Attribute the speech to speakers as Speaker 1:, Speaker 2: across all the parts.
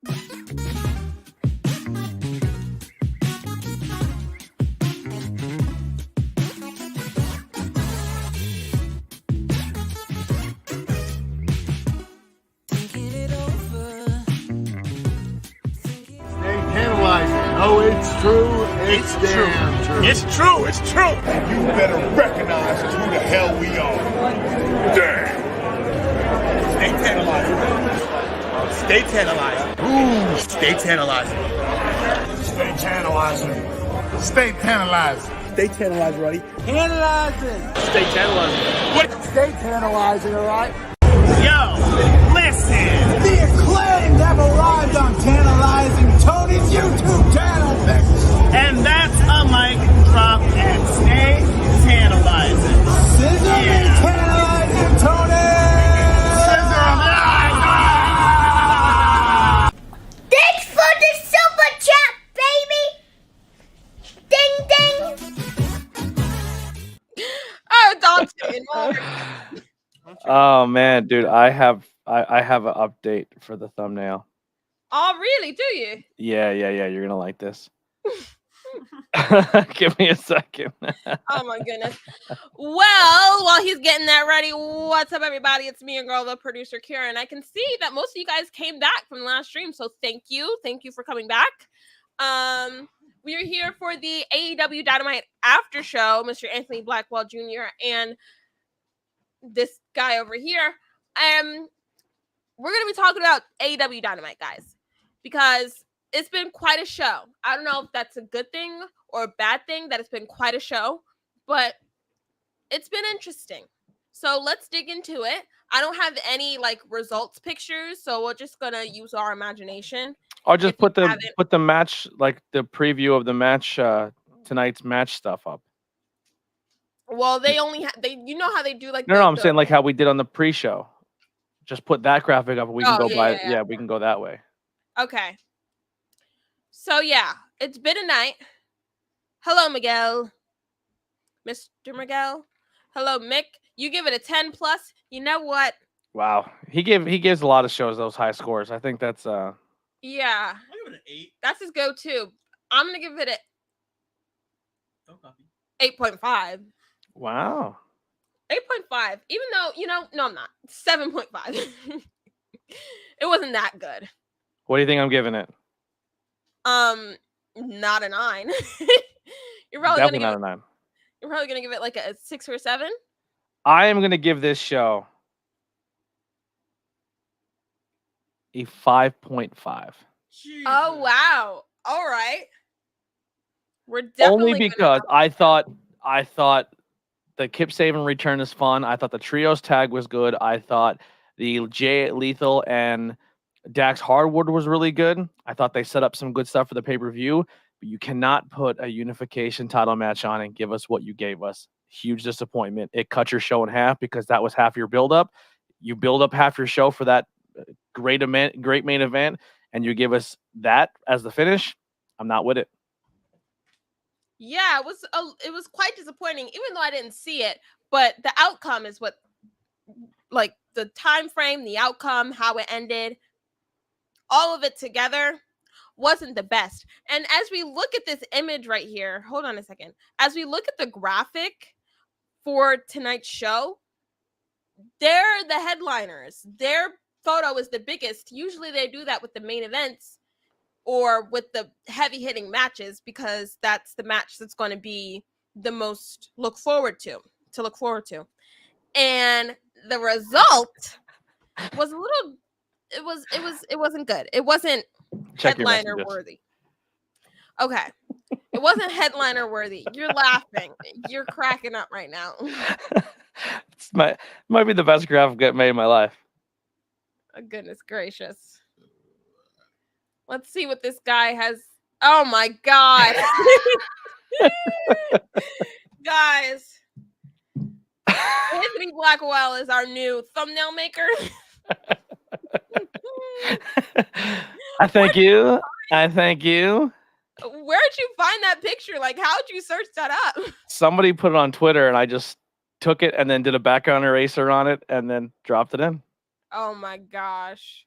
Speaker 1: Oh, it's true. It's damn true.
Speaker 2: It's true. It's true.
Speaker 1: You better recognize who the hell we are.
Speaker 2: Damn. Stay tantalizing. Stay tantalizing.
Speaker 1: Ooh,
Speaker 2: Stay tantalizing.
Speaker 1: stay tantalizing. Stay tantalizing.
Speaker 2: Stay tantalizing, Roddy.
Speaker 1: Tantalizing.
Speaker 2: Stay tantalizing. What?
Speaker 1: Stay tantalizing, all right?
Speaker 2: Yo, listen.
Speaker 1: The acclaimed have arrived on Tantalizing Tony's YouTube channel.
Speaker 2: And that's a mic drop and stay tantalizing.
Speaker 1: Scissor me, Tantalizing Tony!
Speaker 2: Scissor him.
Speaker 3: Thanks for the super chat, baby! Ding ding!
Speaker 4: Oh, Dante.
Speaker 5: Oh man, dude, I have an update for the thumbnail.
Speaker 4: Oh, really? Do you?
Speaker 5: Yeah. You're gonna like this. Give me a second.
Speaker 4: Oh my goodness. Well, while he's getting that ready, what's up, everybody? It's me, your girl, the producer, Karen. I can see that most of you guys came back from the last stream, so thank you for coming back. We are here for the AEW Dynamite after show. Mr. Anthony Blackwell Jr. and this guy over here. We're gonna be talking about AEW Dynamite, guys, because it's been quite a show. I don't know if that's a good thing or a bad thing that it's been quite a show, but it's been interesting. So let's dig into it. I don't have any results pictures, so we're just gonna use our imagination.
Speaker 5: I'll just put the match, like the preview of the match, tonight's match stuff up.
Speaker 4: Well, they only you know how they do
Speaker 5: No, I'm saying like how we did on the pre-show. Just put that graphic up and we can go
Speaker 4: yeah.
Speaker 5: we can go that way.
Speaker 4: Okay. So yeah, it's been a night. Hello, Miguel. Mr. Miguel. Hello, Mick. You give it a 10 plus. You know what?
Speaker 5: Wow. He gives a lot of shows those high scores. I think that's
Speaker 4: Yeah.
Speaker 2: I'll give it an 8.
Speaker 4: That's his go-to. I'm gonna give it a
Speaker 2: Don't copy.
Speaker 4: 8.5.
Speaker 5: wow.
Speaker 4: 8.5. Even though, no, I'm not. 7.5. It wasn't that good.
Speaker 5: What do you think I'm giving it?
Speaker 4: Not a 9. You're
Speaker 5: Definitely not a 9.
Speaker 4: You're probably gonna give it like a 6 or 7.
Speaker 5: I am gonna give this show a 5.5.
Speaker 4: Oh wow. All right. We're definitely
Speaker 5: only because I thought the Kip Saban return is fun. I thought the trios tag was good. I thought the Jay Lethal and Dax Hardwood was really good. I thought they set up some good stuff for the pay-per-view, but you cannot put a unification title match on and give us what you gave us. Huge disappointment. It cut your show in half because that was half your build-up. You build up half your show for that great main event, and you give us that as the finish. I'm not with it.
Speaker 4: Yeah, it was quite disappointing, even though I didn't see it. But the outcome is what, the time frame, the outcome, how it ended, all of it together wasn't the best. And as we look at this image right here, hold on a second. As we look at the graphic for tonight's show, they're the headliners. Their photo is the biggest. Usually they do that with the main events or with the heavy hitting matches because that's the match that's going to be the most look forward to. And the result was a little it wasn't good. It wasn't headliner worthy. Okay. It wasn't headliner worthy. You're laughing. You're cracking up right now.
Speaker 5: Might be the best graphic I've made in my life.
Speaker 4: Oh, goodness gracious. Let's see what this guy has. Oh my God. Guys. Anthony Blackwell is our new thumbnail maker.
Speaker 5: I thank you. Where'd
Speaker 4: you find that picture? How'd you search that up?
Speaker 5: Somebody put it on Twitter and I just took it and then did a background eraser on it and then dropped it in.
Speaker 4: Oh my gosh.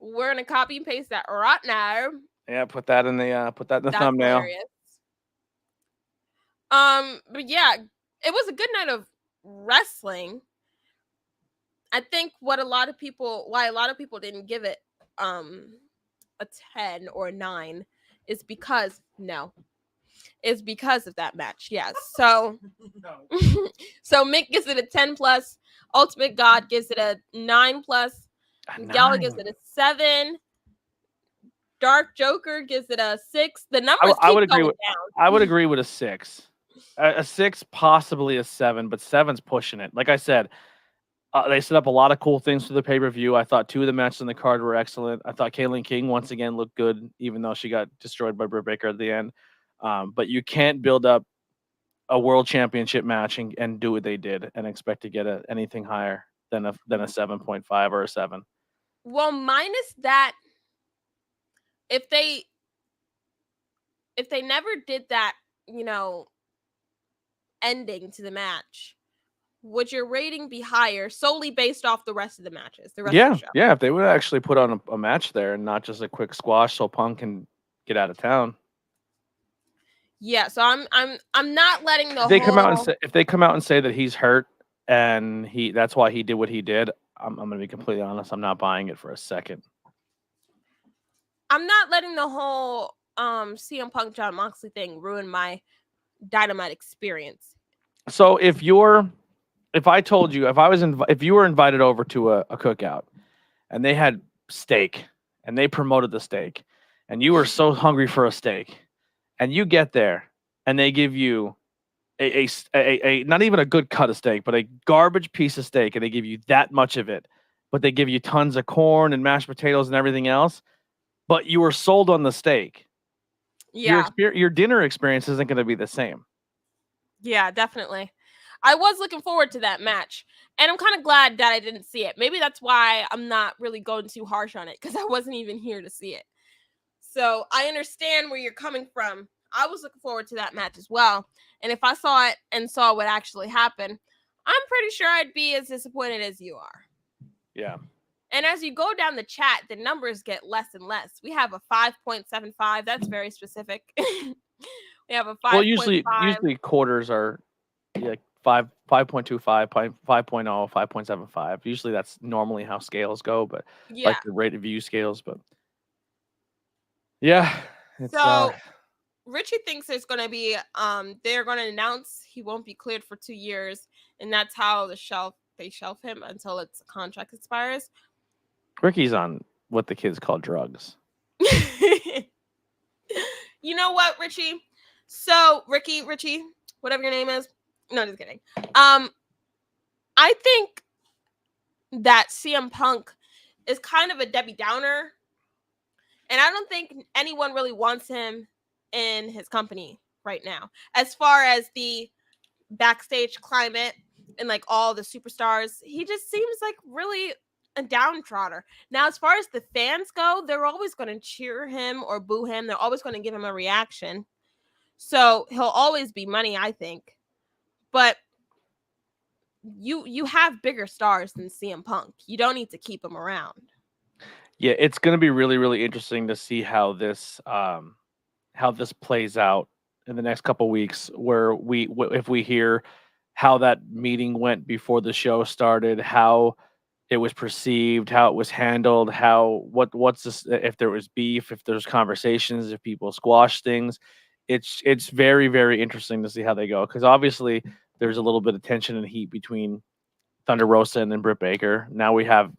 Speaker 4: We're gonna copy and paste that right now.
Speaker 5: Yeah, put that in the
Speaker 4: That's
Speaker 5: thumbnail.
Speaker 4: hilarious. But yeah, it was a good night of wrestling. I think why a lot of people didn't give it a 10 or a 9 is because of that match. Yes. So so Mick gives it a 10 plus, Ultimate God gives it a 9 plus, Gala gives it a 7, Dark Joker gives it a 6. The numbers
Speaker 5: I
Speaker 4: keep
Speaker 5: would agree
Speaker 4: going
Speaker 5: with
Speaker 4: down.
Speaker 5: I would agree with a 6. A 6, possibly a 7, but 7's pushing it. Like I said, they set up a lot of cool things for the pay-per-view. I thought 2 of the matches on the card were excellent. I thought Kayleen King once again looked good, even though she got destroyed by Britt Baker at the end. But you can't build up a world championship match and do what they did and expect to get anything higher than a 7.5 or a 7.
Speaker 4: Well, minus that, if they never did that, ending to the match, would your rating be higher solely based off the rest of the matches? The rest of the show?
Speaker 5: Yeah. If they would actually put on a match there and not just a quick squash, so Punk can get out of town.
Speaker 4: Yeah. So I'm not letting the
Speaker 5: If they come out and say that he's hurt and that's why he did what he did, I'm going to be completely honest. I'm not buying it for a second.
Speaker 4: I'm not letting the whole CM Punk John Moxley thing ruin my Dynamite experience.
Speaker 5: So if you were invited over to a cookout and they had steak and they promoted the steak and you were so hungry for a steak and you get there and they give you a not even a good cut of steak, but a garbage piece of steak, and they give you that much of it, but they give you tons of corn and mashed potatoes and everything else, but you were sold on the steak.
Speaker 4: Yeah.
Speaker 5: Your dinner experience isn't going to be the same.
Speaker 4: Yeah, definitely. I was looking forward to that match, and I'm kind of glad that I didn't see it. Maybe that's why I'm not really going too harsh on it, because I wasn't even here to see it. So I understand where you're coming from. I was looking forward to that match as well. And if I saw it and saw what actually happened, I'm pretty sure I'd be as disappointed as you are.
Speaker 5: Yeah.
Speaker 4: And as you go down the chat, the numbers get less and less. We have a 5.75. That's very specific. We have a 5.
Speaker 5: Well, usually quarters are like 5.25, 5.0, 5.75. Usually that's normally how scales go, but like the rate of view scales. But yeah.
Speaker 4: So Richie thinks there's going to be, they're going to announce he won't be cleared for 2 years, and that's how they shelf him until its contract expires.
Speaker 5: Ricky's on what the kids call drugs.
Speaker 4: You know what, Richie? So Richie, whatever your name is. No, just kidding. I think that CM Punk is kind of a Debbie Downer, and I don't think anyone really wants him in his company right now. As far as the backstage climate and like all the superstars, he just seems like really a downtrodder. Now, as far as the fans go, they're always going to cheer him or boo him. They're always going to give him a reaction. So he'll always be money, I think. But you have bigger stars than CM Punk. You don't need to keep him around.
Speaker 5: Yeah, it's going to be really, really interesting to see how this plays out in the next couple weeks. Where if we hear how that meeting went before the show started, how it was perceived, how it was handled, what's this, if there was beef, if there's conversations, if people squash things. It's very, very interesting to see how they go, because obviously there's a little bit of tension and heat between Thunder Rosa and then Britt Baker. Now we have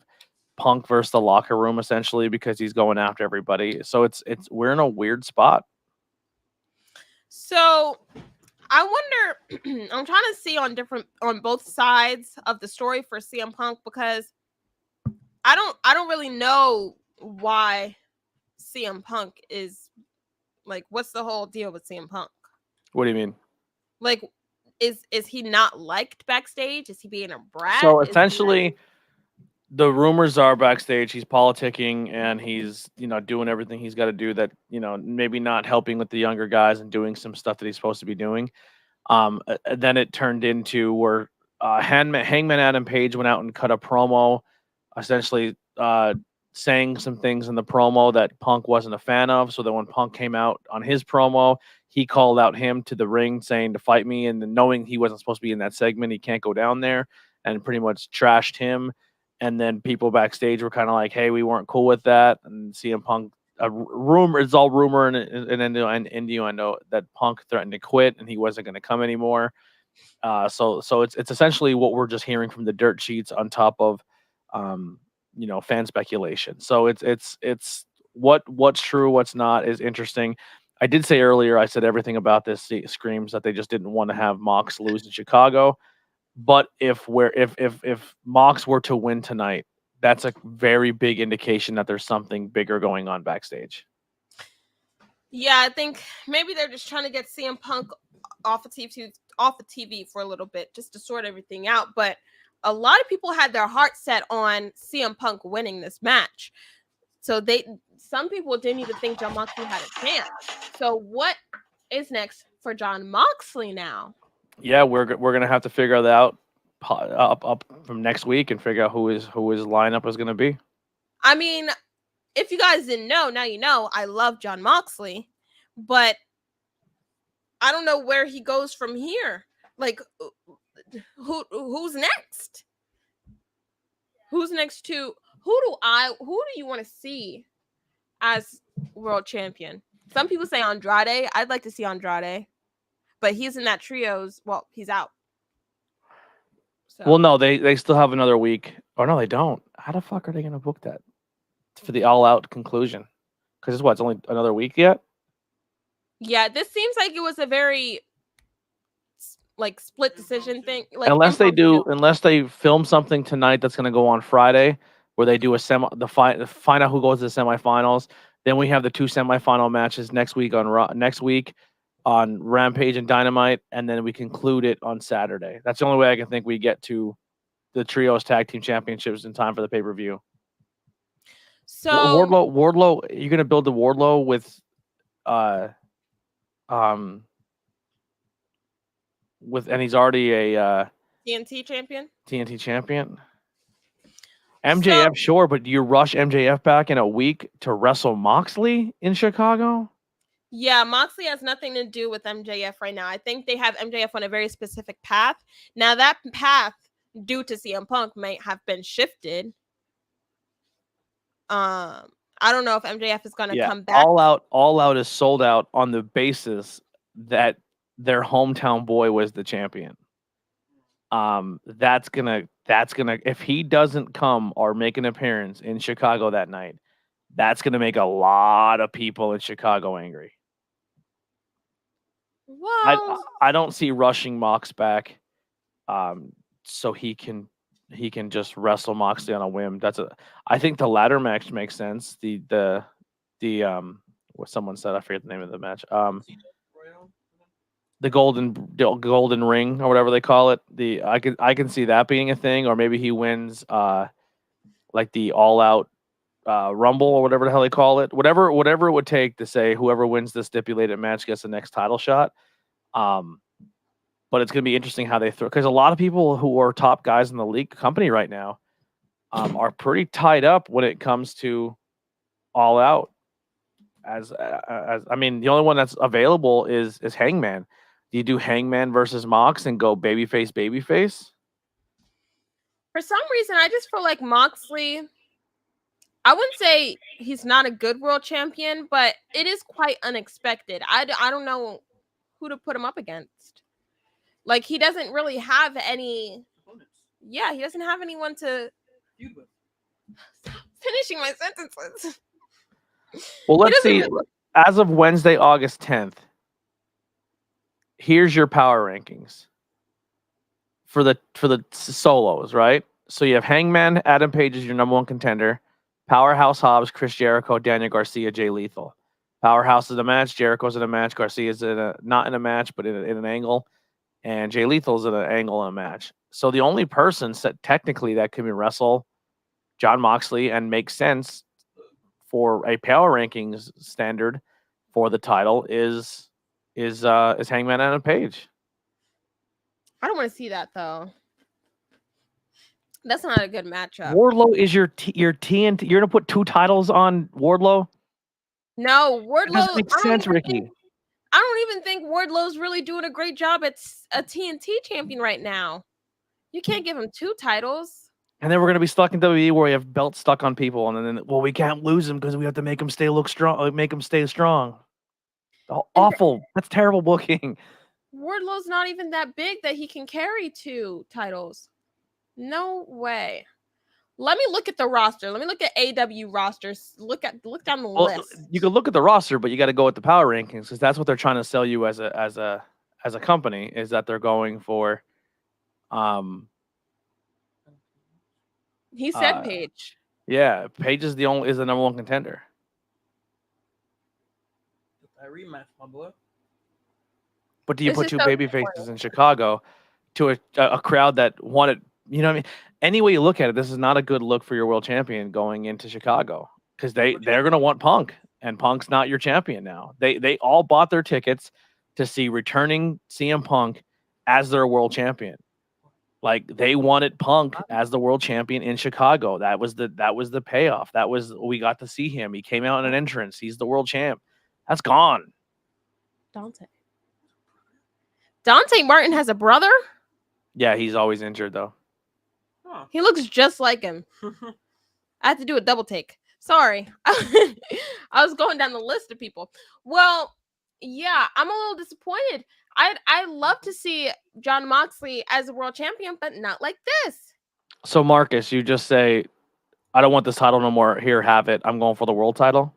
Speaker 5: Punk versus the locker room, essentially, because he's going after everybody. So we're in a weird spot.
Speaker 4: So I wonder, I'm trying to see on both sides of the story for CM Punk, because I don't really know why CM Punk is like, what's the whole deal with CM Punk?
Speaker 5: What do you mean?
Speaker 4: Like, is he not liked backstage? Is he being a brat?
Speaker 5: So essentially, the rumors are backstage he's politicking and he's, doing everything he's got to do that, maybe not helping with the younger guys and doing some stuff that he's supposed to be doing. Then it turned into where Hangman Adam Page went out and cut a promo, essentially saying some things in the promo that Punk wasn't a fan of. So that when Punk came out on his promo, he called out him to the ring saying to fight me. And then knowing he wasn't supposed to be in that segment, he can't go down there, and pretty much trashed him. And then people backstage were kind of like, hey, we weren't cool with that. And CM Punk, rumor, it's all rumor and innuendo that Punk threatened to quit and he wasn't going to come anymore. So it's essentially what we're just hearing from the dirt sheets on top of, fan speculation. So it's what's true, what's not is interesting. I did say earlier, I said everything about this screams that they just didn't want to have Mox lose in Chicago. But if Mox were to win tonight, that's a very big indication that there's something bigger going on backstage.
Speaker 4: Yeah, I think maybe they're just trying to get CM Punk off of TV for a little bit, just to sort everything out. But a lot of people had their heart set on CM Punk winning this match. So some people didn't even think Jon Moxley had a chance. So what is next for Jon Moxley now?
Speaker 5: Yeah, we're gonna have to figure that out up from next week and figure out who his lineup is gonna be.
Speaker 4: I mean, if you guys didn't know, now you know. I love Jon Moxley, but I don't know where he goes from here. Like, who's next? Who's next to who do you want to see as world champion? Some people say Andrade. I'd like to see Andrade, but he's in that trios. Well, he's out. So.
Speaker 5: Well, no, they still have another week. Or no, they don't. How the fuck are they going to book that for the all-out conclusion? Because it's only another week yet?
Speaker 4: Yeah, this seems like it was a very split decision thing. Like,
Speaker 5: unless they film something tonight that's going to go on Friday, where they do find out who goes to the semifinals. Then we have the 2 semifinal matches next week on Rampage and Dynamite, and then we conclude it on Saturday. That's the only way I can think we get to the Trios Tag Team Championships in time for the pay-per-view.
Speaker 4: So
Speaker 5: Wardlow, you're gonna build the Wardlow with and he's already a
Speaker 4: TNT champion.
Speaker 5: MJF, sure, but do you rush MJF back in a week to wrestle Moxley in Chicago?
Speaker 4: Yeah, Moxley has nothing to do with MJF right now. I think they have MJF on a very specific path. Now that path, due to CM Punk, might have been shifted. I don't know if MJF is going to come back.
Speaker 5: All Out is sold out on the basis that their hometown boy was the champion. That's gonna if he doesn't come or make an appearance in Chicago that night, that's gonna make a lot of people in Chicago angry.
Speaker 4: Well,
Speaker 5: I don't see rushing Mox back, so he can just wrestle Moxley on a whim. I think the ladder match makes sense. The what someone said, I forget the name of the match. The golden ring or whatever they call it. I can see that being a thing, or maybe he wins like the all out Rumble or whatever the hell they call it. Whatever it would take to say whoever wins the stipulated match gets the next title shot. But it's going to be interesting how they throw, because a lot of people who are top guys in the league company right now are pretty tied up when it comes to all out. As I mean, the only one that's available is Hangman. Do you do Hangman versus Mox and go babyface?
Speaker 4: For some reason, I just feel like Moxley, I wouldn't say he's not a good world champion, but it is quite unexpected. I don't know who to put him up against. Like, he doesn't really have any. Yeah, he doesn't have anyone to. Stop finishing my sentences.
Speaker 5: Well, let's see. As of Wednesday, August 10th, here's your power rankings for the solos, right? So you have Hangman, Adam Page is your number 1 contender. Powerhouse Hobbs, Chris Jericho, Daniel Garcia, Jay Lethal. Powerhouse is in a match, Jericho's in a match, Garcia's not in a match, but in an angle, and Jay Lethal's in an angle in a match. So the only person technically that can wrestle Jon Moxley and make sense for a power rankings standard for the title is Hangman Adam Page.
Speaker 4: I don't want to see that though. That's not a good matchup.
Speaker 5: Wardlow is your TNT. You're gonna put 2 titles on Wardlow?
Speaker 4: No,
Speaker 5: It
Speaker 4: Wardlow.
Speaker 5: doesn't make sense, Ricky.
Speaker 4: I don't even think Wardlow's really doing a great job at a TNT champion right now. You can't give him 2 titles.
Speaker 5: And then we're gonna be stuck in WWE where we have belts stuck on people, and then we can't lose them because we have to make them stay strong. Make them stay strong. Awful. That's terrible booking.
Speaker 4: Wardlow's not even that big that he can carry 2 titles. No way. Let me look at the roster. Let me look at AEW rosters. Look down the list.
Speaker 5: You can look at the roster, but you got to go with the power rankings because that's what they're trying to sell you as a company, is that they're going for.
Speaker 4: He said Paige.
Speaker 5: Yeah, Paige is the number 1 contender.
Speaker 6: I rematch, my boy.
Speaker 5: But do you
Speaker 4: This
Speaker 5: put
Speaker 4: is
Speaker 5: 2
Speaker 4: so
Speaker 5: baby faces in Chicago to a crowd that wanted, you know what I mean? Any way you look at it, this is not a good look for your world champion going into Chicago because they're going to want Punk, and Punk's not your champion now. They all bought their tickets to see returning CM Punk as their world champion. Like, they wanted Punk as the world champion in Chicago. That was the payoff. We got to see him. He came out in an entrance. He's the world champ. That's gone.
Speaker 4: Dante Martin has a brother?
Speaker 5: Yeah, he's always injured though.
Speaker 6: Huh.
Speaker 4: He looks just like him. I had to do a double take. Sorry. I was going down the list of people. Well, yeah, I'm a little disappointed. I love to see Jon Moxley as a world champion, but not like this.
Speaker 5: So Marcus, you just say, I don't want this title no more. Here, have it. I'm going for the world title.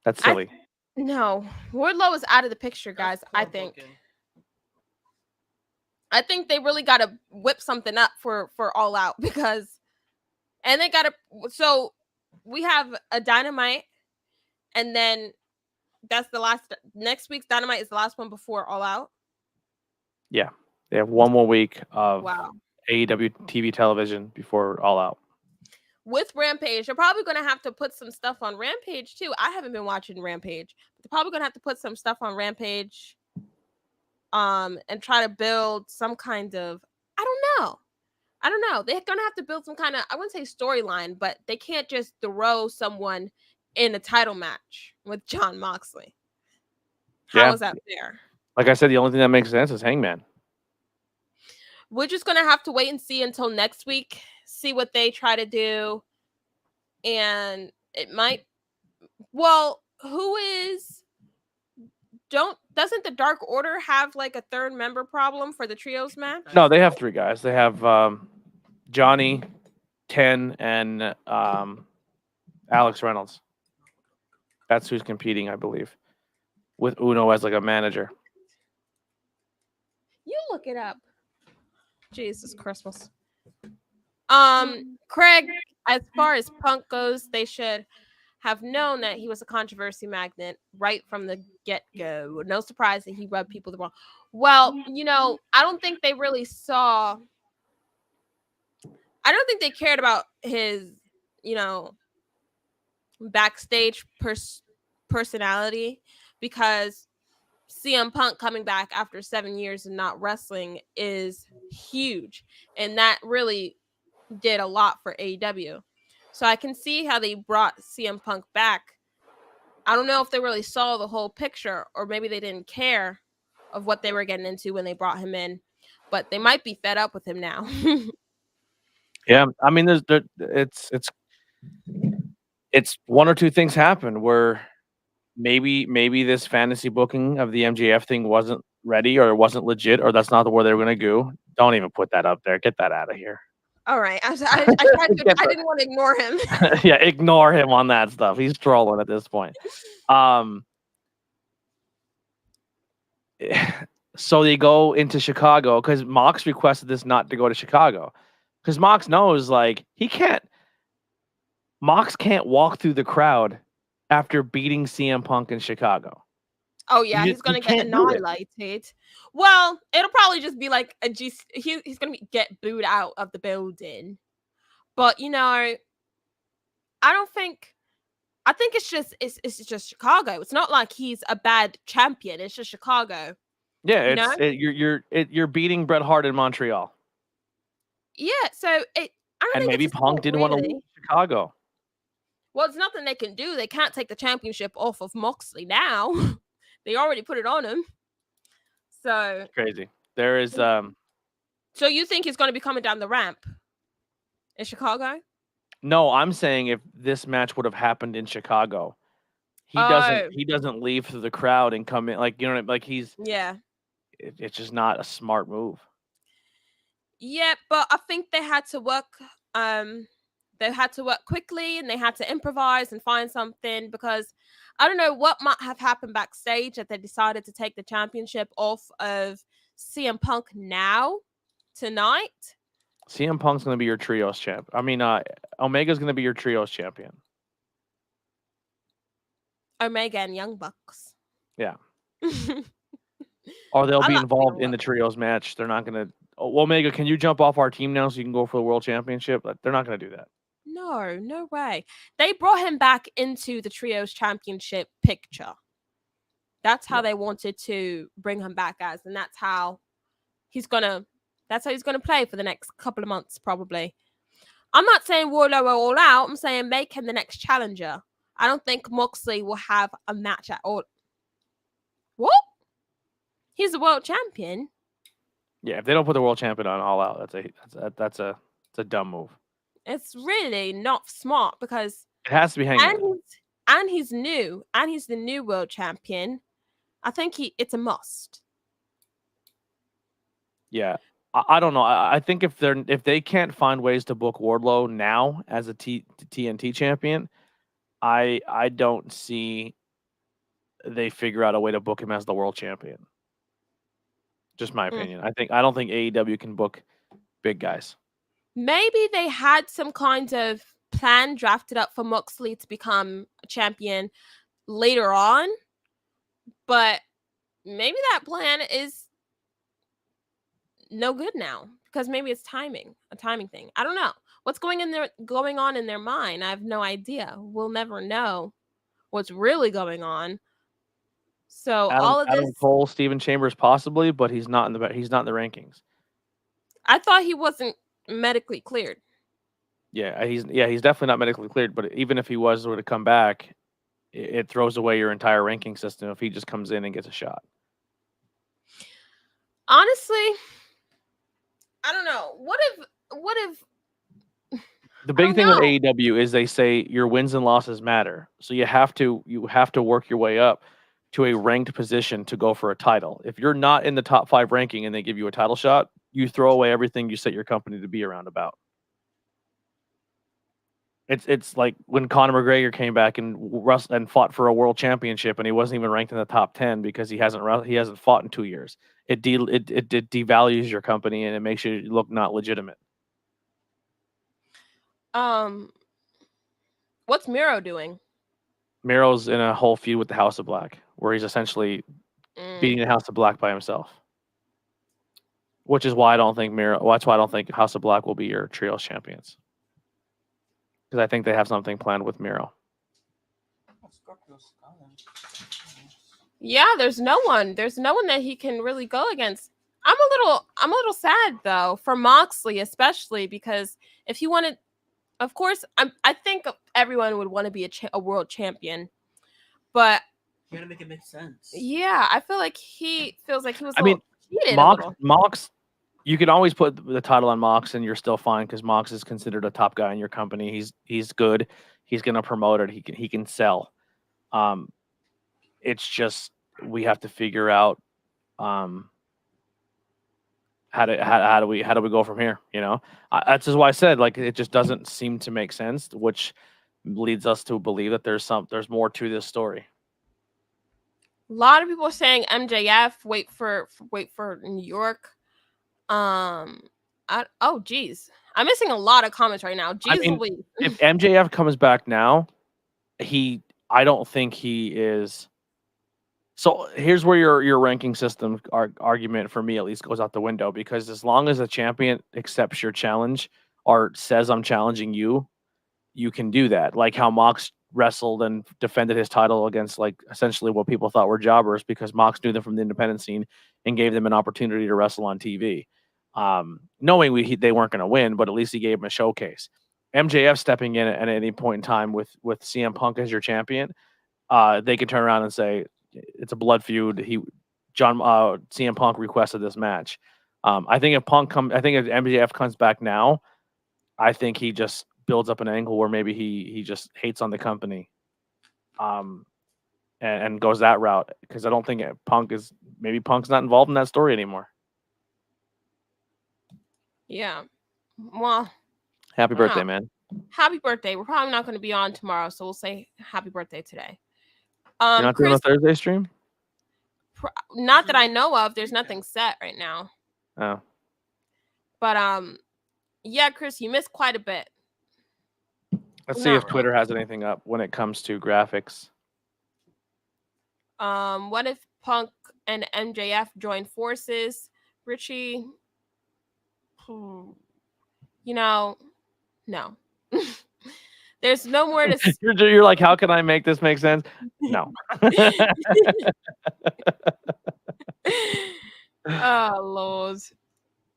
Speaker 5: That's silly.
Speaker 4: No, Wardlow is out of the picture, guys. I think they really got to whip something up for All Out and they got to. So we have a Dynamite, and then that's the last. Next week's Dynamite is the last one before All Out.
Speaker 5: Yeah, they have 1 more week of
Speaker 4: Wow.
Speaker 5: AEW TV television before All Out.
Speaker 4: With Rampage, they're probably going to have to put some stuff on Rampage too. I haven't been watching Rampage, but they're probably going to have to put some stuff on Rampage, and try to build some kind of, I don't know. They're going to have to build some kind of, I wouldn't say storyline, but they can't just throw someone in a title match with Jon Moxley. How is that fair?
Speaker 5: Like I said, the only thing that makes sense is Hangman.
Speaker 4: We're just going to have to wait and see until next week, see what they try to do. And it might, doesn't the Dark Order have like a 3rd member problem for the trios match?
Speaker 5: No, they have 3 guys. They have Johnny, Ken, and Alex Reynolds. That's who's competing, I believe, with Uno as like a manager.
Speaker 4: You look it up. Jesus Christmas. Craig, as far as Punk goes, they should have known that he was a controversy magnet right from the get-go. No surprise that he rubbed people the wrong. Well, I don't think they really saw. I don't think they cared about his, backstage personality, because CM Punk coming back after 7 years and not wrestling is huge, and that really did a lot for AEW. So I can see how they brought CM Punk back. I don't know if they really saw the whole picture, or maybe they didn't care of what they were getting into when they brought him in, but they might be fed up with him now.
Speaker 5: Yeah, I mean, it's 1 or 2 things happen where maybe this fantasy booking of the MJF thing wasn't ready, or it wasn't legit, or that's not where they were going to go. Don't even put that up there. Get that out of here.
Speaker 4: All right. I didn't want to ignore him.
Speaker 5: Yeah, ignore him on that stuff. He's trolling at this point. So they go into Chicago because Mox requested this not to go to Chicago, because Mox knows Mox can't walk through the crowd after beating CM Punk in Chicago.
Speaker 4: Oh yeah, he's gonna get annihilated. Well, it'll probably just be like he's gonna get booed out of the building. But I think it's just Chicago. It's not like he's a bad champion. It's just Chicago.
Speaker 5: Yeah, you're beating Bret Hart in Montreal.
Speaker 4: Yeah, so I don't
Speaker 5: And
Speaker 4: think
Speaker 5: maybe
Speaker 4: it's a
Speaker 5: Punk
Speaker 4: sport,
Speaker 5: didn't want to
Speaker 4: really.
Speaker 5: leave Chicago.
Speaker 4: Well, it's nothing they can do. They can't take the championship off of Moxley now. They already put it on him. So
Speaker 5: It's crazy. There is
Speaker 4: So you think he's going to be coming down the ramp in Chicago?
Speaker 5: no, I'm saying if this match would have happened in Chicago, he
Speaker 4: Oh,
Speaker 5: doesn't leave through the crowd and come in like, you know what I mean? Like
Speaker 4: yeah.
Speaker 5: it's just not a smart move.
Speaker 4: Yeah, but I think they had to work quickly and they had to improvise and find something because I don't know what might have happened backstage that they decided to take the championship off of CM Punk now tonight.
Speaker 5: CM Punk's going to be your trios champ. I mean, Omega's going to be your trios champion.
Speaker 4: Omega and Young Bucks.
Speaker 5: Yeah. Or they'll
Speaker 4: I
Speaker 5: be
Speaker 4: like
Speaker 5: involved
Speaker 4: Young
Speaker 5: in the
Speaker 4: Bucks.
Speaker 5: trios match. They're not going to. Oh, Omega, can you jump off our team now so you can go for the world championship? Like, they're not going to do that.
Speaker 4: No way. They brought him back into the trios championship picture. That's how they wanted to bring him back as, and that's how he's gonna play for the next couple of months, probably. I'm not saying Warlow or all out. I'm saying make him the next challenger. I don't think Moxley will have a match at all. What? He's a world champion.
Speaker 5: Yeah, if they don't put the world champion on All Out, that's a dumb move.
Speaker 4: It's really not smart because
Speaker 5: It has to be hanging.
Speaker 4: and he's new and he's the new world champion. I think it's a must.
Speaker 5: Yeah, I don't know. I think if they can't find ways to book Wardlow now as a TNT champion, I don't see they figure out a way to book him as the world champion. Just my opinion. I don't think AEW can book big guys.
Speaker 4: Maybe they had some kind of plan drafted up for Moxley to become a champion later on, but maybe that plan is no good now because maybe it's a timing thing. I don't know what's going on in their mind. I have no idea. We'll never know what's really going on. So all of this,
Speaker 5: Adam Cole, Steven Chambers, possibly, but he's not in the rankings.
Speaker 4: I thought he wasn't medically cleared.
Speaker 5: Yeah, he's definitely not medically cleared. But even if he were to come back, it throws away your entire ranking system if he just comes in and gets a shot.
Speaker 4: Honestly, I don't know. What if
Speaker 5: the big thing with AEW is they say your wins and losses matter. So you have to work your way up to a ranked position to go for a title. If you're not in the top 5 ranking and they give you a title shot, you throw away everything you set your company to be around about. It's like when Conor McGregor came back and fought for a world championship and he wasn't even ranked in the top 10 because he hasn't fought in 2 years. It devalues your company and it makes you look not legitimate.
Speaker 4: What's Miro doing?
Speaker 5: Miro's in a whole feud with the House of Black, where he's essentially beating the House of Black by himself. Which is why I don't think that's why I don't think House of Black will be your trios champions. Because I think they have something planned with Miro.
Speaker 4: Yeah, there's no one that he can really go against. I'm a little sad though for Moxley, especially because if he wanted, of course, I think everyone would want to be a world champion, but
Speaker 6: you gotta make it make sense.
Speaker 4: Yeah, I feel like he feels like he was.
Speaker 5: Mox, you can always put the title on Mox, and you're still fine because Mox is considered a top guy in your company. He's good. He's gonna promote it. He can sell. It's just we have to figure out how do we go from here? You know, that's just why I said like it just doesn't seem to make sense, which leads us to believe that there's more to this story.
Speaker 4: A lot of people are saying MJF. Wait for New York. Geez, I'm missing a lot of comments right now. Jeez, Louise.
Speaker 5: If MJF comes back now, I don't think he is. So here's where your ranking system argument for me at least goes out the window, because as long as a champion accepts your challenge or says I'm challenging you, you can do that. Like how Mox wrestled and defended his title against like essentially what people thought were jobbers because Mox knew them from the independent scene and gave them an opportunity to wrestle on TV. knowing they weren't going to win, but at least he gave him a showcase. MJF stepping in at any point in time with CM Punk as your champion, they can turn around and say it's a blood feud. CM Punk requested this match. I think if MJF comes back now, I think he just builds up an angle where maybe he just hates on the company, and goes that route, because I don't think Punk's not involved in that story anymore.
Speaker 4: Yeah. Well,
Speaker 5: Happy birthday, man.
Speaker 4: Happy birthday. We're probably not going to be on tomorrow, so we'll say happy birthday today.
Speaker 5: You're not doing a Thursday stream?
Speaker 4: Not that I know of. There's nothing set right now.
Speaker 5: Oh.
Speaker 4: But yeah, Chris, you missed quite a bit.
Speaker 5: Let's see if Twitter has anything up when it comes to graphics.
Speaker 4: What if Punk and MJF join forces? Richie, no. There's no more to.
Speaker 5: You're like, how can I make this make sense? No.
Speaker 4: Oh Lord.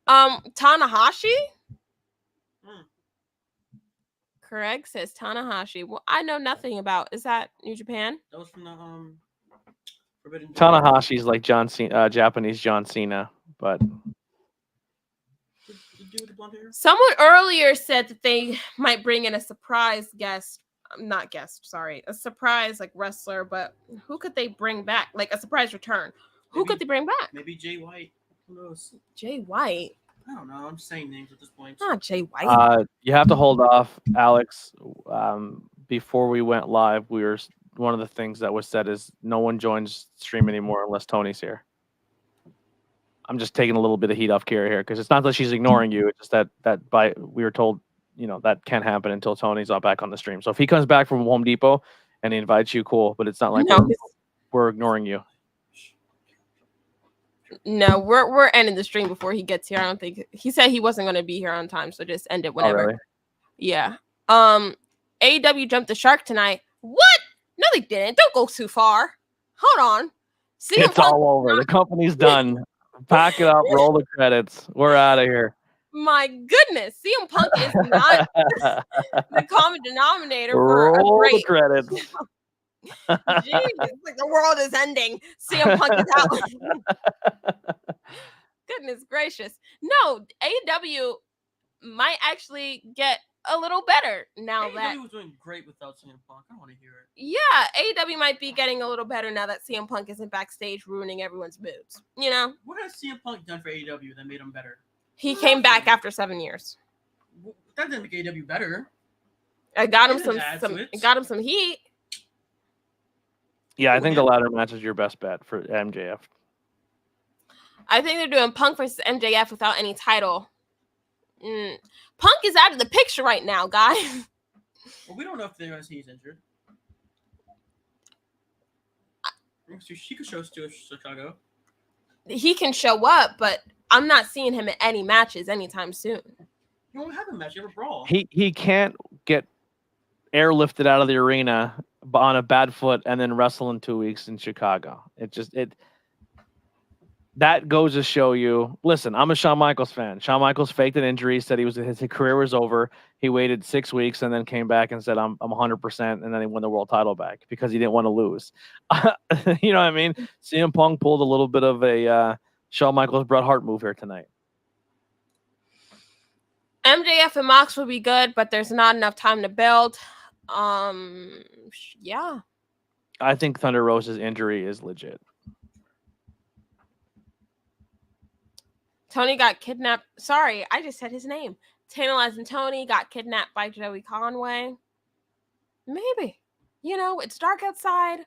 Speaker 4: Tanahashi. Craig says Tanahashi. Well, I know nothing about. Is that New Japan?
Speaker 6: That was from the Forbidden Door.
Speaker 5: Tanahashi's like John Cena, Japanese John Cena, but.
Speaker 4: Someone earlier said that they might bring in a surprise guest. A surprise like wrestler, but who could they bring back? Like a surprise return. Who could they bring back?
Speaker 6: Maybe Jay White. Who knows?
Speaker 4: Jay White.
Speaker 6: I don't know. I'm just saying names at this point.
Speaker 4: Not Jay White.
Speaker 5: You have to hold off, Alex. Before we went live, one of the things that was said is no one joins stream anymore unless Tony's here. I'm just taking a little bit of heat off Kira here, because it's not that she's ignoring you. It's just that we were told, that can't happen until Tony's not back on the stream. So if he comes back from Home Depot and he invites you, cool. But it's not like we're ignoring you.
Speaker 4: No, we're ending the stream before he gets here. I don't think he said he wasn't going to be here on time, so just end it whenever.
Speaker 5: Oh, really?
Speaker 4: Yeah. AEW jumped the shark tonight. What? No, they didn't. Don't go too far. Hold on.
Speaker 5: It's all over. The company's done. Pack it up. Roll the credits. We're out of here.
Speaker 4: My goodness, CM Punk is not the common denominator for
Speaker 5: roll
Speaker 4: a great.
Speaker 5: The credits.
Speaker 4: Jeez, it's like the world is ending. CM Punk is out. Goodness gracious. No, AEW might actually get a little better now that
Speaker 6: AEW was doing great without CM Punk. I don't want to hear it.
Speaker 4: Yeah, AEW might be getting a little better now that CM Punk isn't backstage ruining everyone's moods.
Speaker 6: What has CM Punk done for AEW that made him better?
Speaker 4: He came back after 7 years.
Speaker 6: That didn't make AEW better.
Speaker 4: I got him some heat.
Speaker 5: Yeah, I think the ladder match is your best bet for MJF.
Speaker 4: I think they're doing Punk versus MJF without any title. Punk is out of the picture right now, guys.
Speaker 6: Well, we don't know if he's injured. She could show us to Chicago.
Speaker 4: He can show up, but I'm not seeing him in any matches anytime soon.
Speaker 6: You won't have a match. You have a brawl.
Speaker 5: He can't get airlifted out of the arena on a bad foot and then wrestle in 2 weeks in Chicago. That goes to show you. Listen, I'm a Shawn Michaels fan. Shawn Michaels faked an injury, said his career was over. He waited 6 weeks and then came back and said, I'm 100%, and then he won the world title back because he didn't want to lose. You know what I mean? CM Punk pulled a little bit of a Shawn Michaels Bret Hart move here tonight.
Speaker 4: MJF and Mox will be good, but there's not enough time to build. Yeah.
Speaker 5: I think Thunder Rosa's injury is legit.
Speaker 4: Tony got kidnapped. Sorry, I just said his name. Tantalizing Tony got kidnapped by Joey Conway. Maybe. It's dark outside.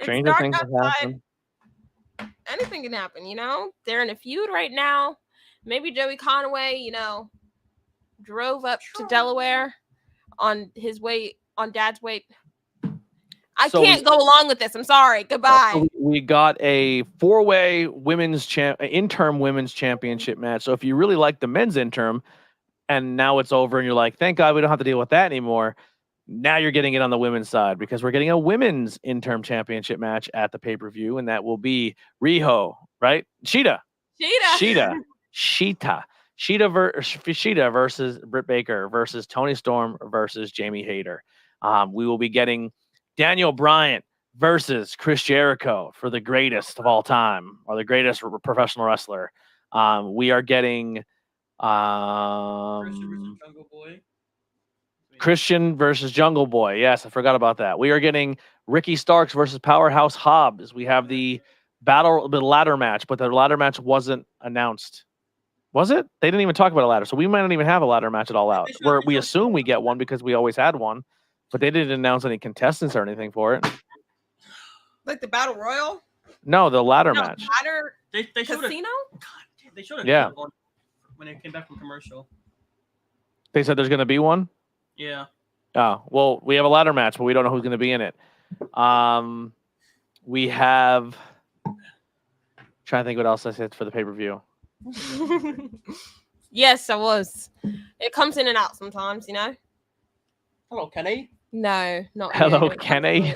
Speaker 5: Stranger things have happened.
Speaker 4: Anything can happen, They're in a feud right now. Maybe Joey Conway, drove up to Delaware on Dad's way. I can't go along with this. I'm sorry. Goodbye.
Speaker 5: We got a 4-way interim women's championship match. So if you really like the men's interim and now it's over and you're like, thank God we don't have to deal with that anymore. Now you're getting it on the women's side because we're getting a women's interim championship match at the pay-per-view, and that will be Riho, right? Sheeta versus Britt Baker versus Toni Storm versus Jamie Hayter. We will be getting Daniel Bryan versus Chris Jericho for the greatest of all time, or the greatest professional wrestler. We are getting
Speaker 6: Jungle Boy.
Speaker 5: Christian versus Jungle Boy. Yes, I forgot about that. We are getting Ricky Starks versus Powerhouse Hobbs. We have the ladder match, but the ladder match wasn't announced. Was it? They didn't even talk about a ladder, so we might not even have a ladder match at All Out. We assume we get one because we always had one, but they didn't announce any contestants or anything for it.
Speaker 4: Like the Battle Royal?
Speaker 5: No, the ladder match.
Speaker 4: Ladder
Speaker 6: They showed
Speaker 4: Casino?
Speaker 6: They showed a
Speaker 5: Yeah.
Speaker 6: clip when they came back from commercial.
Speaker 5: They said there's going to be one?
Speaker 6: Yeah.
Speaker 5: Oh, well, we have a ladder match, but we don't know who's going to be in it. We have... trying to think what else I said for the pay-per-view.
Speaker 4: Yes, I was. It comes in and out sometimes, you know?
Speaker 6: Hello, Kenny.
Speaker 4: No, not
Speaker 5: Hello,
Speaker 4: you.
Speaker 5: Kenny.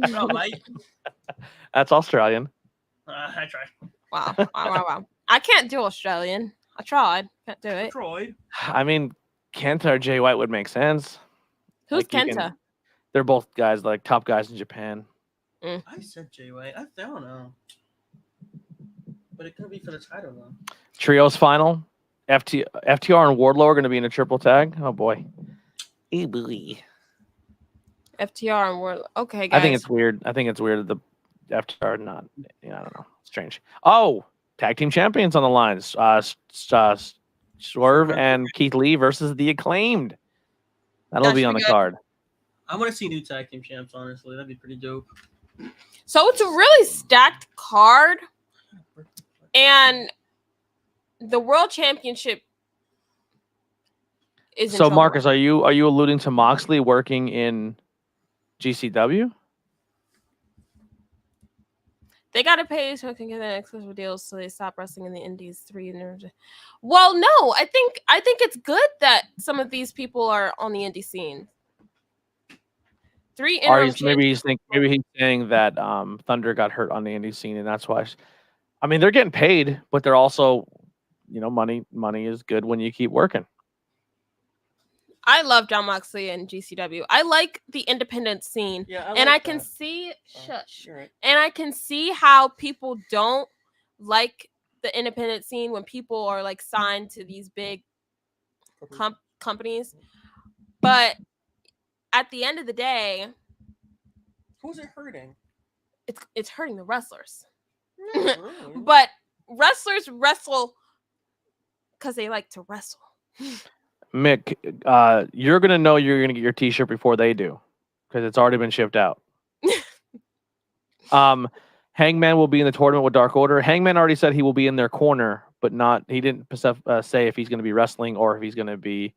Speaker 6: Hello, mate.
Speaker 5: That's Australian.
Speaker 6: I tried.
Speaker 4: Wow. I can't do Australian. I tried. Can't do it.
Speaker 6: Troy.
Speaker 5: I mean, Kenta or Jay White would make sense.
Speaker 4: Who's
Speaker 5: Like, you
Speaker 4: Kenta?
Speaker 5: can- They're both guys, like top guys in Japan.
Speaker 6: I said Jay White. I don't know. But it could be for the title, though.
Speaker 5: Trios final. FTR and Wardlow are going to be in a triple tag. Oh, boy. Hey, boy.
Speaker 4: FTR and World. Okay, guys.
Speaker 5: I think it's weird. I think it's weird that the FTR are not. Yeah, I don't know. Strange. Oh, tag team champions on the lines. Swerve and Keith Lee versus the Acclaimed. That'll
Speaker 4: That
Speaker 5: be
Speaker 4: should
Speaker 5: on
Speaker 4: be
Speaker 5: the
Speaker 4: good.
Speaker 5: card.
Speaker 6: I want to see new tag team champs, honestly. That'd be pretty dope.
Speaker 4: So it's a really stacked card, and the World Championship is in
Speaker 5: So,
Speaker 4: trouble.
Speaker 5: Marcus, are you alluding to Moxley working in GCW?
Speaker 4: They got to pay so they can get an exclusive deals, so they stop wrestling in the Indies. Well, no, I think it's good that some of these people are on the indie scene.
Speaker 5: Or maybe he's saying that Thunder got hurt on the indie scene, and that's why. I mean, they're getting paid, but they're also, money is good when you keep working.
Speaker 4: I love John Moxley and GCW. I like the independent scene.
Speaker 6: Yeah,
Speaker 4: And I can see And I can see how people don't like the independent scene when people are like signed to these big companies. But at the end of the day,
Speaker 6: who's it hurting?
Speaker 4: It's hurting the wrestlers.
Speaker 6: No.
Speaker 4: But wrestlers wrestle because they like to wrestle.
Speaker 5: Mick, you're gonna know you're gonna get your T-shirt before they do, because it's already been shipped out. Hangman will be in the tournament with Dark Order. Hangman already said he will be in their corner, but he didn't say if he's going to be wrestling or if he's going to be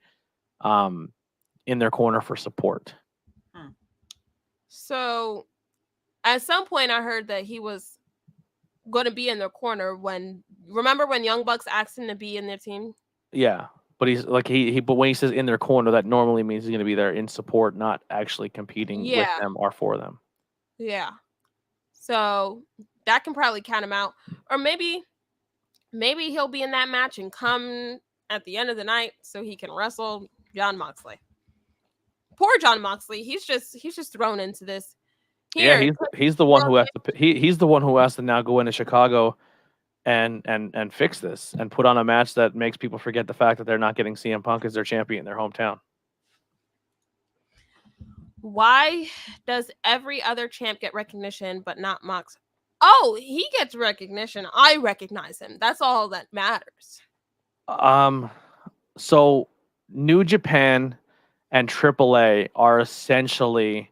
Speaker 5: in their corner for support.
Speaker 4: So at some point I heard that he was going to be in their corner remember when Young Bucks asked him to be in their team?
Speaker 5: Yeah. But he's like but when he says in their corner, that normally means he's going to be there in support, not actually competing with them or for them.
Speaker 4: Yeah. So that can probably count him out. Or maybe he'll be in that match and come at the end of the night so he can wrestle John Moxley. Poor John Moxley. He's just thrown into this.
Speaker 5: He's the one who has to he's the one who has to now go into Chicago and fix this and put on a match that makes people forget the fact that they're not getting CM Punk as their champion in their hometown.
Speaker 4: Why does every other champ get recognition but not Mox? Oh, he gets recognition. I recognize him. That's all that matters.
Speaker 5: So New Japan and AAA are essentially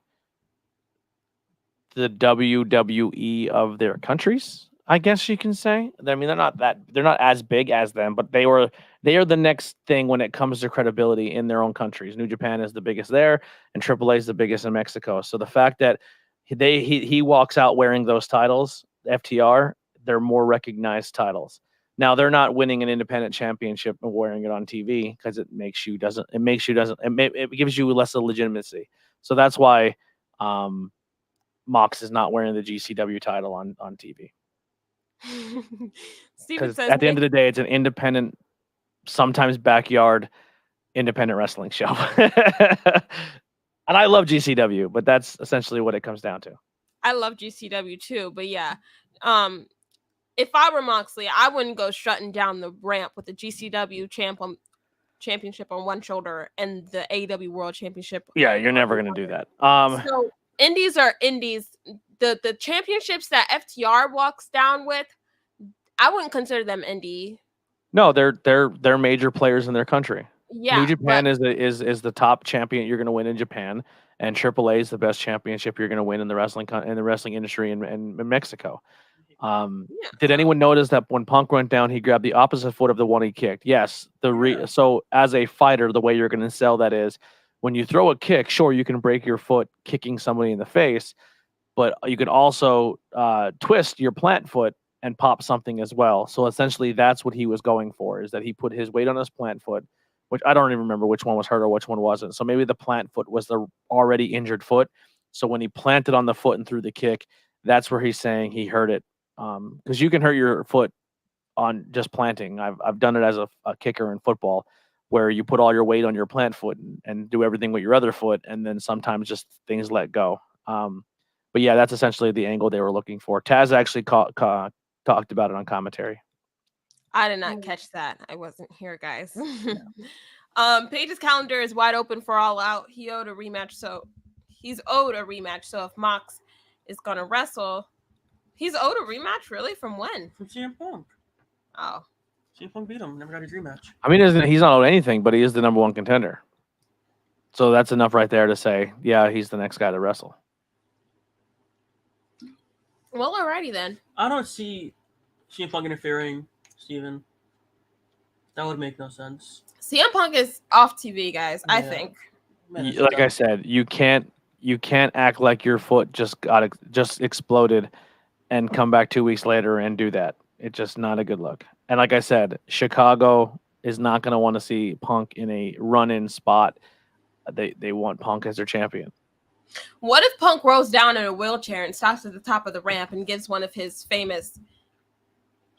Speaker 5: the WWE of their countries, I guess you can say. I mean, they're not as big as them, but they are the next thing when it comes to credibility in their own countries. New Japan is the biggest there, and AAA is the biggest in Mexico. So the fact that he walks out wearing those titles, FTR, they're more recognized titles. Now they're not winning an independent championship and wearing it on TV because it gives you less of legitimacy. So that's why Mox is not wearing the GCW title on TV.
Speaker 4: Steven
Speaker 5: Because
Speaker 4: says
Speaker 5: at the end of the day, it's an independent, sometimes backyard independent wrestling show. And I love GCW, but that's essentially what it comes down to.
Speaker 4: I love GCW too, but yeah. If I were Moxley, I wouldn't go strutting down the ramp with the GCW championship on one shoulder and the AEW World Championship.
Speaker 5: Yeah, you're never going to do that.
Speaker 4: So indies are indies. The championships that FTR walks down with, I wouldn't consider them indie.
Speaker 5: No, they're major players in their country.
Speaker 4: Yeah,
Speaker 5: New Japan is the top champion you're going to win in Japan, and AAA is the best championship you're going to win in the wrestling industry in Mexico. Did anyone notice that when Punk went down, he grabbed the opposite foot of the one he kicked? Yes. So as a fighter, the way you're going to sell that is when you throw a kick, sure, you can break your foot kicking somebody in the face, but you can also twist your plant foot and pop something as well. So essentially that's what he was going for, is that he put his weight on his plant foot, which I don't even remember which one was hurt or which one wasn't. So maybe the plant foot was the already injured foot. So when he planted on the foot and threw the kick, that's where he's saying he hurt it. Because you can hurt your foot on just planting. I've done it as a kicker in football, where you put all your weight on your plant foot and do everything with your other foot, and then sometimes just things let go. But yeah, that's essentially the angle they were looking for. Taz actually talked about it on commentary.
Speaker 4: I did not catch that. I wasn't here, guys. Paige's calendar is wide open for All Out. He's owed a rematch. So if Mox is gonna wrestle, he's owed a rematch. Really? From when?
Speaker 6: From CM Punk.
Speaker 4: Oh,
Speaker 6: CM Punk beat him. Never got his rematch.
Speaker 5: I mean, he's not owed anything, but he is the number one contender. So that's enough right there to say, yeah, he's the next guy to wrestle.
Speaker 4: well, alrighty then.
Speaker 6: I don't see CM Punk interfering, Steven. That would make no sense.
Speaker 4: CM Punk is off TV, guys. I think.
Speaker 6: Man,
Speaker 5: Like I said, you can't act like your foot just exploded and come back 2 weeks later and do that. It's just not a good look. And like I said, Chicago is not going to want to see Punk in a run-in spot. They want Punk as their champion.
Speaker 4: What if Punk rolls down in a wheelchair and stops at the top of the ramp and gives one of his famous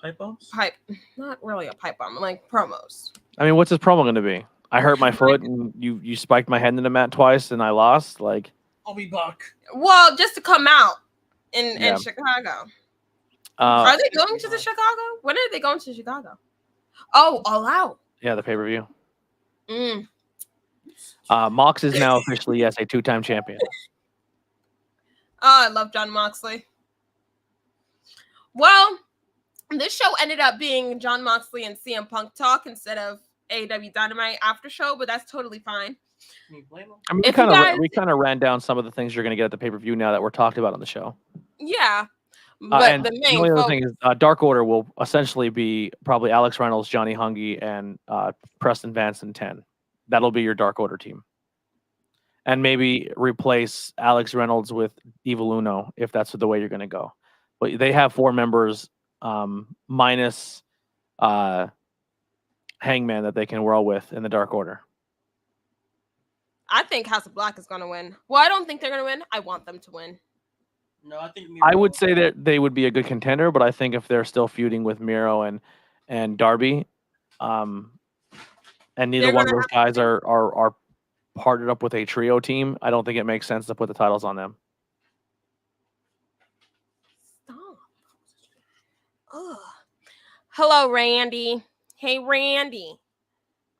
Speaker 6: pipe bombs?
Speaker 4: Not really a pipe bomb, like promos.
Speaker 5: I mean, what's his promo going to be? I hurt my foot and you spiked my head into the mat twice and I lost. Like,
Speaker 6: I'll be back.
Speaker 4: Well, just to come out in Chicago. Are they going to the Chicago? When are they going to Chicago? Oh, All Out.
Speaker 5: Yeah, the pay-per-view. Mox is now officially, yes, a 2-time champion.
Speaker 4: Oh, I love Jon Moxley. Well, this show ended up being Jon Moxley and CM Punk talk instead of AEW Dynamite after show, but that's totally fine.
Speaker 6: Can you blame him?
Speaker 5: I mean, we kind of ran down some of the things you're going to get at the pay-per-view now that we're talked about on the show.
Speaker 4: Yeah. But the main
Speaker 5: only other thing is Dark Order will essentially be probably Alex Reynolds, Johnny Hungy, and Preston Vance and 10. That'll be your Dark Order team. And maybe replace Alex Reynolds with Evil Uno if that's the way you're going to go. But they have 4 members minus Hangman that they can roll with in the Dark Order.
Speaker 4: I think House of Black is going to win. Well, I don't think they're going to win. I want them to win.
Speaker 6: No, I think
Speaker 5: I would say that they would be a good contender, but I think if they're still feuding with Miro and Darby, and neither one of those guys are partnered up with a trio team, I don't think it makes sense to put the titles on them.
Speaker 4: Stop. Ugh. Hello, Randy. Hey, Randy.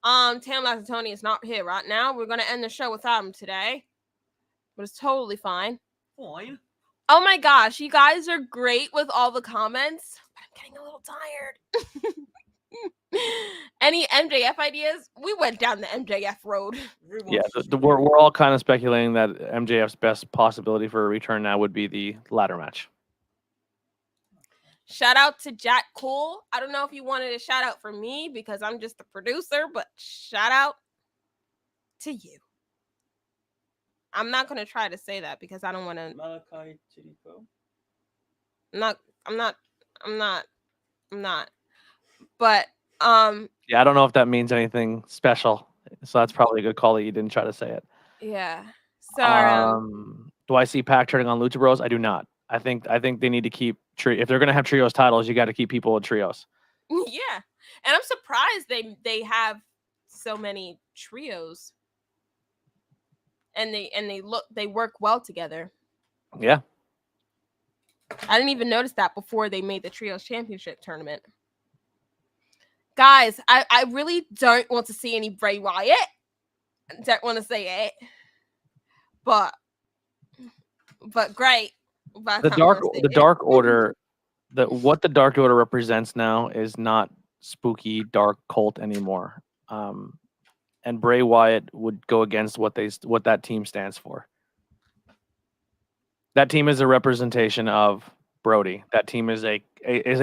Speaker 4: Tam Tony is not here right now. We're gonna end the show without him today, but it's totally fine.
Speaker 6: Fine.
Speaker 4: Oh my gosh, you guys are great with all the comments, but I'm getting a little tired. Any MJF ideas? We went down the MJF road.
Speaker 5: Yeah, we're all kind of speculating that MJF's best possibility for a return now would be the ladder match.
Speaker 4: Shout out to Jack Cool. I don't know if you wanted a shout out for me because I'm just the producer, but shout out to you. I'm not going to try to say that because I don't want to.
Speaker 6: Malachi Titipo.
Speaker 4: I'm not. But
Speaker 5: Yeah, I don't know if that means anything special. So that's probably a good call that you didn't try to say it.
Speaker 4: yeah. So
Speaker 5: Do I see Pac turning on Lucha Bros? I do not. I think they need to keep if they're gonna have trios titles, you got to keep people in trios.
Speaker 4: yeah, and I'm surprised they have so many trios, and they work well together.
Speaker 5: Yeah.
Speaker 4: I didn't even notice that before they made the trios championship tournament. Guys, I really don't want to see any Bray Wyatt. Don't want to say it, but great. But
Speaker 5: The Dark Order, what the Dark Order represents now is not spooky dark cult anymore. And Bray Wyatt would go against what that team stands for. That team is a representation of Brody. That team is a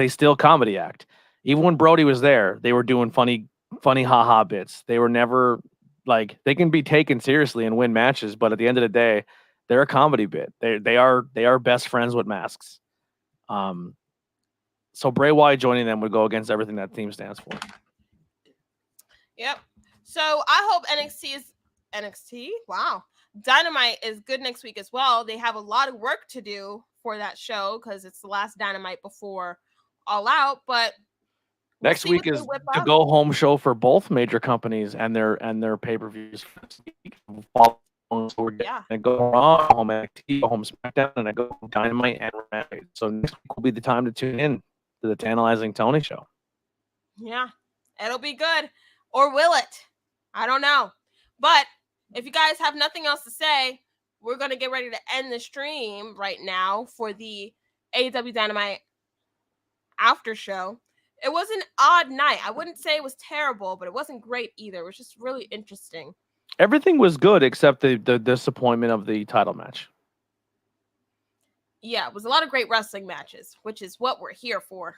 Speaker 5: still comedy act. Even when Brody was there, they were doing funny haha bits. They were never like, they can be taken seriously and win matches, but at the end of the day, they're a comedy bit. They are best friends with masks. So Bray Wyatt joining them would go against everything that team stands for.
Speaker 4: Yep. So I hope NXT. Wow. Dynamite is good next week as well. They have a lot of work to do for that show because it's the last Dynamite before All Out. But
Speaker 5: next week is the go home show for both major companies and their pay-per-views.
Speaker 4: Yeah.
Speaker 5: And go Raw, home NXT, go home SmackDown, and I go Dynamite and Rampage. So next week will be the time to tune in to the Tantalizing Tony show.
Speaker 4: Yeah, it'll be good. Or will it? I don't know. But if you guys have nothing else to say, we're going to get ready to end the stream right now for the AEW Dynamite after show. It was an odd night. I wouldn't say it was terrible, but it wasn't great either. It was just really interesting.
Speaker 5: Everything was good except the disappointment of the title match.
Speaker 4: Yeah, it was a lot of great wrestling matches, which is what we're here for.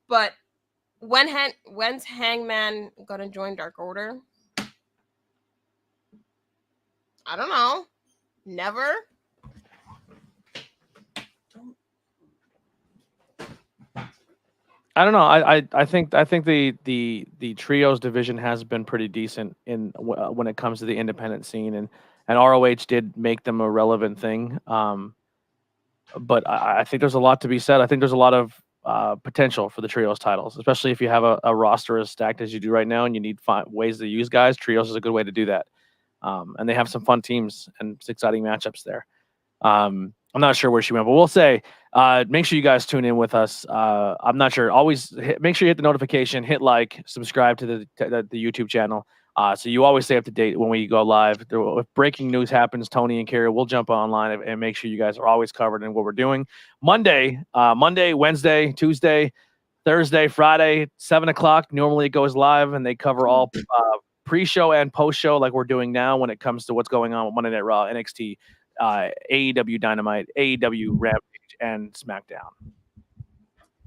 Speaker 4: But when's Hangman gonna join Dark Order? I don't know. Never.
Speaker 5: I don't know. I think the trios division has been pretty decent in when it comes to the independent scene, and ROH did make them a relevant thing. But I think there's a lot to be said. I think there's a lot of potential for the trios titles, especially if you have a roster as stacked as you do right now, and you need ways to use guys. Trios is a good way to do that, and they have some fun teams and exciting matchups there. I'm not sure where she went, but we'll say make sure you guys tune in with us. I'm not sure. Always make sure you hit the notification, hit like, subscribe to the YouTube channel, so you always stay up to date when we go live. If breaking news happens, Tony and Kara will jump online and make sure you guys are always covered in what we're doing. Monday, Wednesday, Tuesday, Thursday, Friday, 7:00. Normally it goes live, and they cover all pre-show and post-show like we're doing now when it comes to what's going on with Monday Night Raw, NXT, AEW Dynamite, AEW Rampage, and SmackDown.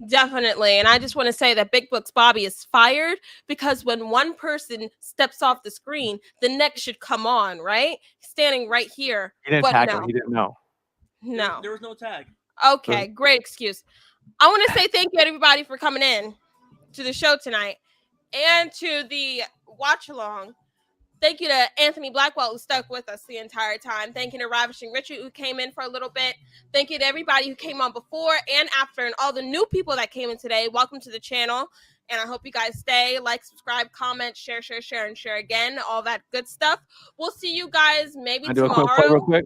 Speaker 4: Definitely. And I just want to say that Big Books Bobby is fired because when one person steps off the screen, the next should come on, right? Standing right here.
Speaker 5: He didn't tag him. He didn't know.
Speaker 4: No.
Speaker 6: There was no tag.
Speaker 4: Okay, great excuse. I want to say thank you to everybody for coming in to the show tonight and to the watch along. Thank you to Anthony Blackwell, who stuck with us the entire time. Thank you to Ravishing Richard, who came in for a little bit. Thank you to everybody who came on before and after, and all the new people that came in today. Welcome to the channel, and I hope you guys stay, like, subscribe, comment, share, and share again, all that good stuff. We'll see you guys maybe tomorrow.
Speaker 5: Do a quick play real quick?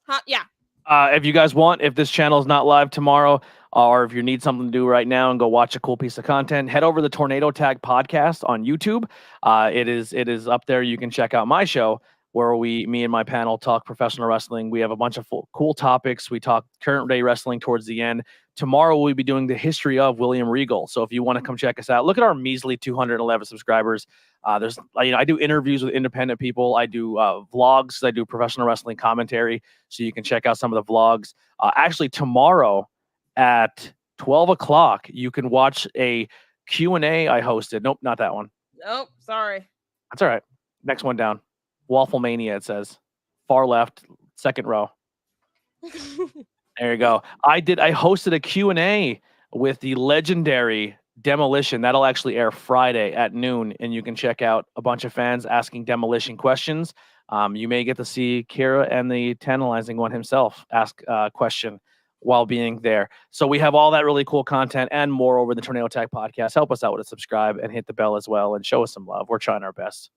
Speaker 4: Huh? Yeah.
Speaker 5: If you guys want, if this channel is not live tomorrow, or if you need something to do right now and go watch a cool piece of content, head over to the Tornado Tag podcast on YouTube. It is up there. You can check out my show where me and my panel talk professional wrestling. We have a bunch of cool topics. We talk current day wrestling towards the end. Tomorrow we'll be doing the history of William Regal. So if you want to come check us out, look at our measly 211 subscribers. I do interviews with independent people. I do vlogs. I do professional wrestling commentary. So you can check out some of the vlogs. Actually, tomorrow at 12:00, you can watch a Q&A I hosted. Nope, not that one.
Speaker 4: Nope, sorry.
Speaker 5: That's all right. Next one down. Waffle Mania, it says. Far left, second row. There you go. I hosted a Q&A with the legendary Demolition. That'll actually air Friday at noon, and you can check out a bunch of fans asking Demolition questions. You may get to see Kira and the Tantalizing One himself ask a question while being there. So we have all that really cool content and more over the Tornado Tag podcast. Help us out with a subscribe and hit the bell as well and show us some love. We're trying our best.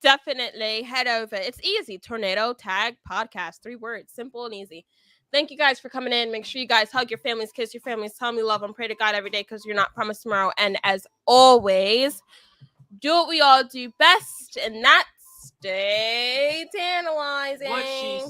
Speaker 4: Definitely head over. It's easy. Tornado Tag Podcast. 3 words. Simple and easy. Thank you guys for coming in. Make sure you guys hug your families, kiss your families, tell them you love them, pray to God every day because you're not promised tomorrow. And as always, do what we all do best, and that's stay tantalizing.
Speaker 6: What she